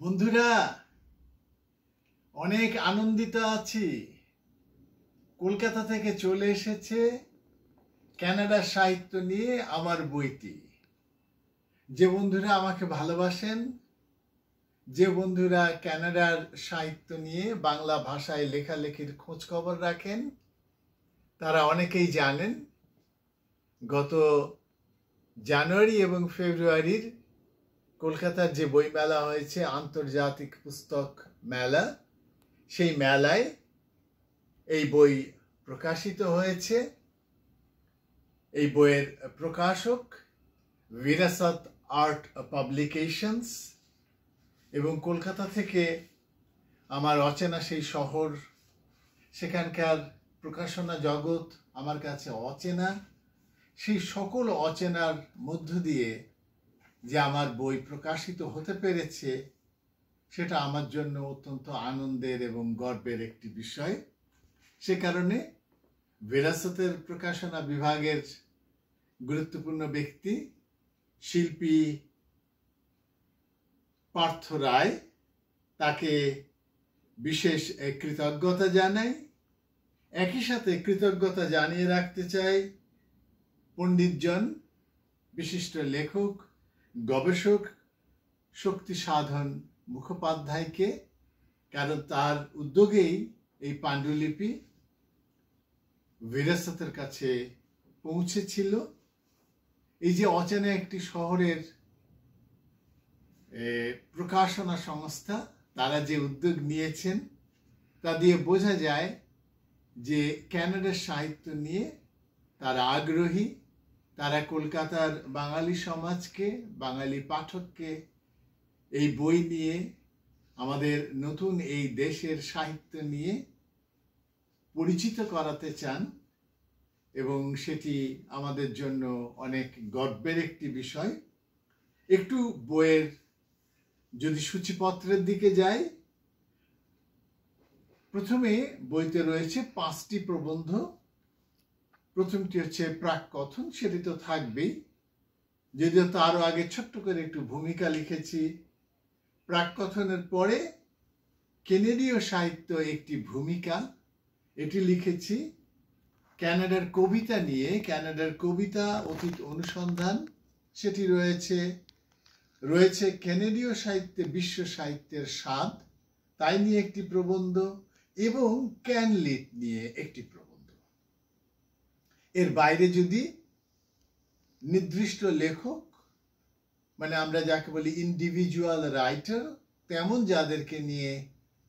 বন্ধুরা, অনেক আনন্দিত আছি। কলকাতা থেকে চলে এসেছে কানাডার সাহিত্য নিয়ে আমার বইটি। যে বন্ধুরা আমাকে ভালোবাসেন, যে বন্ধুরা কানাডার সাহিত্য নিয়ে বাংলা ভাষায় লেখালেখির খোঁজ খবর রাখেন, তারা অনেকেই জানেন গত জানুয়ারি এবং ফেব্রুয়ারির কলকাতার যে বই মেলা হয়েছে, আন্তর্জাতিক পুস্তক মেলা, সেই মেলায় এই বই প্রকাশিত হয়েছে। এই বইয়ের প্রকাশক বিরাসত আর্ট পাবলিকেশনস, এবং কলকাতা থেকে আমার অচেনা সেই শহর, সেখানকার প্রকাশনা জগৎ আমার কাছে অচেনা। সেই সকল অচেনার মধ্য দিয়ে যে আমার বই প্রকাশিত হতে পেরেছে, সেটা আমার জন্য অত্যন্ত আনন্দের এবং গর্বের একটি বিষয়। সে কারণে বিরাসতের প্রকাশনা বিভাগের গুরুত্বপূর্ণ ব্যক্তি শিল্পী পার্থ রায়, তাকে বিশেষ কৃতজ্ঞতা জানাই। একই সাথে কৃতজ্ঞতা জানিয়ে রাখতে চাই পণ্ডিতজন, বিশিষ্ট লেখক, গবেষক শক্তি সাধন মুখোপাধ্যায়কে, কারণ তার উদ্যোগেই এই পাণ্ডুলিপি বিরাসতের কাছে পৌঁছেছিল। এই যে অচেনা একটি শহরের প্রকাশনা সংস্থা, তারা যে উদ্যোগ নিয়েছেন, তা দিয়ে বোঝা যায় যে কানাডার সাহিত্য নিয়ে তারা আগ্রহী। তারা কলকাতার বাঙালি সমাজকে, বাঙালি পাঠককে এই বই নিয়ে, আমাদের নতুন এই দেশের সাহিত্য নিয়ে পরিচিত করাতে চান, এবং সেটি আমাদের জন্য অনেক গর্বের একটি বিষয়। একটু বইয়ের যদি সূচিপত্রের দিকে যাই, প্রথমে বইতে রয়েছে 5টি প্রবন্ধ। প্রথমটি হচ্ছে প্রাক-কথন, সেটি তো থাকবেই, যদিও তারও আগে ছোট্ট করে একটু ভূমিকা লিখেছি। প্রাক-কথনের পরে কেনেডীয় সাহিত্য একটি ভূমিকা, এটি লিখেছি। কানাডার কবিতা নিয়ে, কানাডার কবিতা অতীত অনুসন্ধান, সেটি রয়েছে কেনেডীয় সাহিত্যে বিশ্ব সাহিত্যের স্বাদ, তাই নিয়ে একটি প্রবন্ধ, এবং ক্যানলিট নিয়ে একটি প্রবন্ধ। এর বাইরে যদি নির্দিষ্ট লেখক, মানে আমরা যাকে বলি ইন্ডিভিজুয়াল রাইটার, তেমন যাদেরকে নিয়ে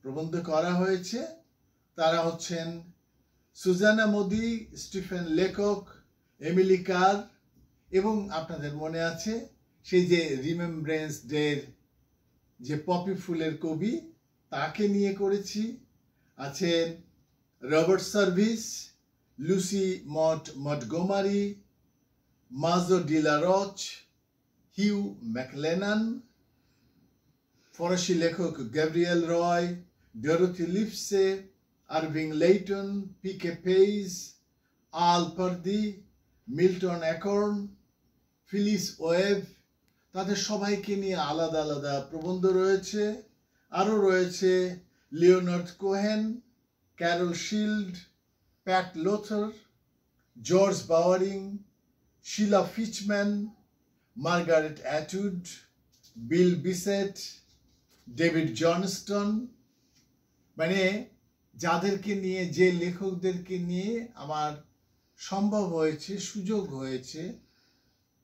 প্রবন্ধ করা হয়েছে, তারা হচ্ছেন সুজানা মোদি, স্টিফেন লেকক, এমিলি কার, এবং আপনাদের মনে আছে সেই যে রিমেম্ব্রেন্স ডের যে পপি ফুলের কবি, তাকে নিয়ে করেছি। আছেন Robert Service, Lucy Montgomery, Mazo de la Roche, Hugh MacLennan, ফরাসি লেখক Gabrielle Roy, Dorothy Livesay, Irving Layton, P K Page, Al Purdy, Milton Acorn, Phyllis Webb, তাদের সবাইকে নিয়ে আলাদা আলাদা প্রবন্ধ রয়েছে। আরও রয়েছে Leonard Cohen, Carol Shields, Pat Lowther, George Bowering, Sheila Fischman, Margaret Atwood, Bill Bissett, David Johnston, মানে যাদেরকে নিয়ে, যে লেখকদেরকে নিয়ে আমার সম্ভব হয়েছে, সুযোগ হয়েছে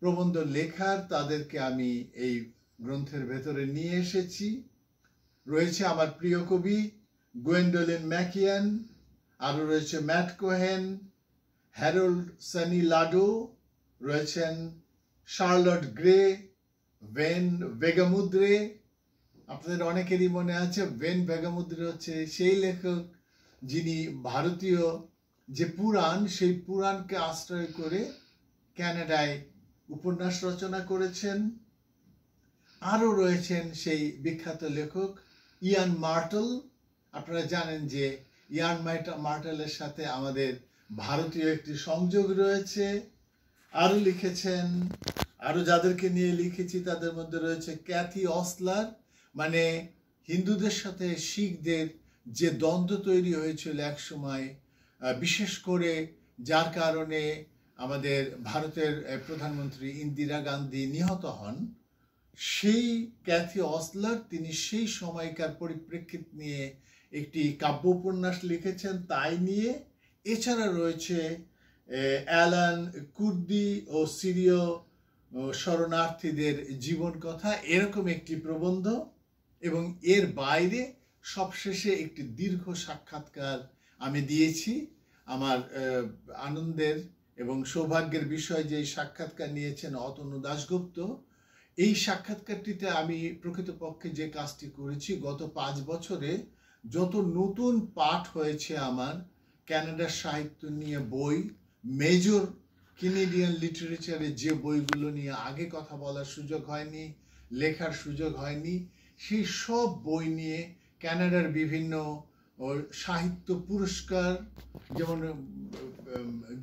প্রবন্ধ লেখার, তাদেরকে আমি এই গ্রন্থের ভেতরে নিয়ে এসেছি। রয়েছে আমার প্রিয় কবি গোয়েন্ডোলিন ম্যাকিয়ান, আরও রয়েছে Matt Cohen, Harold Sunny Lado, রয়েছেন শার্লট গ্রে, ভেন ভেগামুদ্রে। আপনাদের অনেকেরই মনে আছে, ভেন ভেগামুদ্রে হচ্ছে সেই লেখক যিনি ভারতীয় যে পুরাণ, সেই পুরাণকে আশ্রয় করে কানাডায় উপন্যাস রচনা করেছেন। আরও রয়েছেন সেই বিখ্যাত লেখক ইয়ান মার্টেল। আপনারা জানেন যে ইয়ান মার্টেলের সাথে আমাদের ভারতীয় একটি সংযোগ রয়েছে। আরও লিখেছেন, আরও যাদেরকে নিয়ে লিখেছি তাদের মধ্যে রয়েছে ক্যাথি অসলার, মানে হিন্দুদের সাথে শিখদের যে দ্বন্দ্ব তৈরি হয়েছিল এক সময়, বিশেষ করে যার কারণে আমাদের ভারতের প্রধানমন্ত্রী ইন্দিরা গান্ধী নিহত হন, সেই ক্যাথি অসলার তিনি সেই সময়কার পরিপ্রেক্ষিত নিয়ে একটি কাব্য উপন্যাস লিখেছেন তাই নিয়ে। এছাড়া রয়েছে অ্যালান কুর্দি ও সিরীয় শরণার্থীদের জীবন কথা, এরকম একটি প্রবন্ধ। এবং এর বাইরে সবশেষে একটি দীর্ঘ সাক্ষাৎকার আমি দিয়েছি। আমার আনন্দের এবং সৌভাগ্যের বিষয় যে সাক্ষাৎকার নিয়েছেন অতনু দাশগুপ্ত। এই সাক্ষাৎকারটিতে আমি প্রকৃতপক্ষে যে কাজটি করেছি, গত 5 বছরে যত নতুন পাঠ হয়েছে আমার কানাডার সাহিত্য নিয়ে বই, মেজর কেনেডিয়ান লিটারেচারের যে বইগুলো নিয়ে আগে কথা বলার সুযোগ হয়নি, লেখার সুযোগ হয়নি, সেই সব বই নিয়ে কানাডার বিভিন্ন সাহিত্য পুরস্কার, যেমন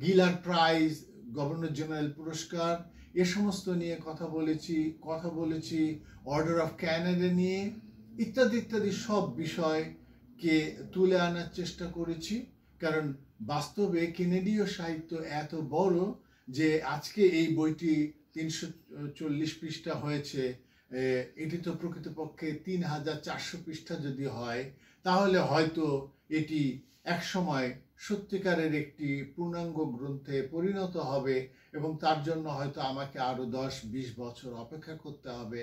গিলার প্রাইজ, গভর্নর জেনারেল পুরস্কার, এ সমস্ত নিয়ে কথা বলেছি অর্ডার অফ ক্যানাডা নিয়ে, ইত্যাদি ইত্যাদি সব বিষয়কে তুলে আনার চেষ্টা করেছি। কারণ বাস্তবে কেনেডীয় সাহিত্য এত বড় যে আজকে এই বইটি 340 পৃষ্ঠা হয়েছে, এটি তো প্রকৃতপক্ষে 3400 পৃষ্ঠা যদি হয়, তাহলে হয়তো এটি একসময় সত্যিকারের একটি পূর্ণাঙ্গ গ্রন্থে পরিণত হবে এবং তার জন্য হয়তো আমাকে আরো 10-20 বছর অপেক্ষা করতে হবে।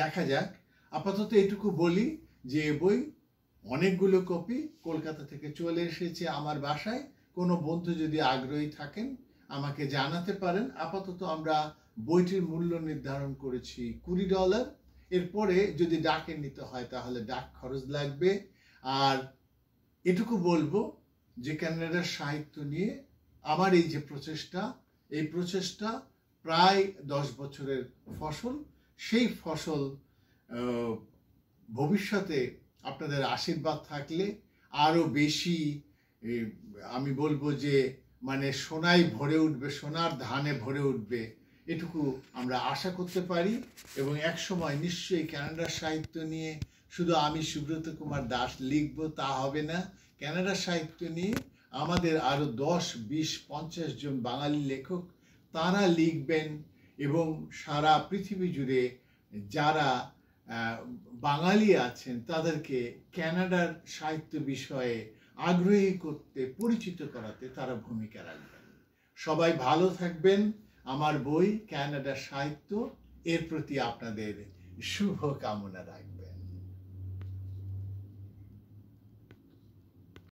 দেখা যাক। আপাতত এটুকু বলি যে এ বই অনেকগুলো কপি কলকাতা থেকে চলে এসেছে আমার বাসায়। কোনো বন্ধু যদি আগ্রহী থাকেন আমাকে জানাতে পারেন। আপাতত আমরা বইটির মূল্য নির্ধারণ করেছি $20। এরপরে যদি ডাকে নিতে হয় তাহলে ডাক খরচ লাগবে। আর এটুকু বলবো যে কানাডার সাহিত্য নিয়ে আমার এই যে প্রচেষ্টা, এই প্রচেষ্টা প্রায় 10 বছরের ফসল। সেই ফসল ভবিষ্যতে আপনাদের আশীর্বাদ থাকলে আরো বেশি, আমি বলবো যে মানে সোনায় ভরে উঠবে, সোনার ধানে ভরে উঠবে, এটুকু আমরা আশা করতে পারি। এবং এক সময় নিশ্চয়ই কানাডার সাহিত্য নিয়ে শুধু আমি সুব্রত কুমার দাস লিখব তা হবে না। কানাডার সাহিত্য নিয়ে আমাদের আরো 10, 20, 50 জন বাঙালি লেখক তারা লিখবেন এবং সারা পৃথিবী জুড়ে যারা বাঙালি আছেন তাদেরকে কানাডার সাহিত্য বিষয়ে আগ্রহী করতে, পরিচিত করাতে তারা ভূমিকা রাখবেন। সবাই ভালো থাকবেন। আমার বই কানাডার সাহিত্য এর প্রতি আপনাদের শুভ কামনা রাখবেন।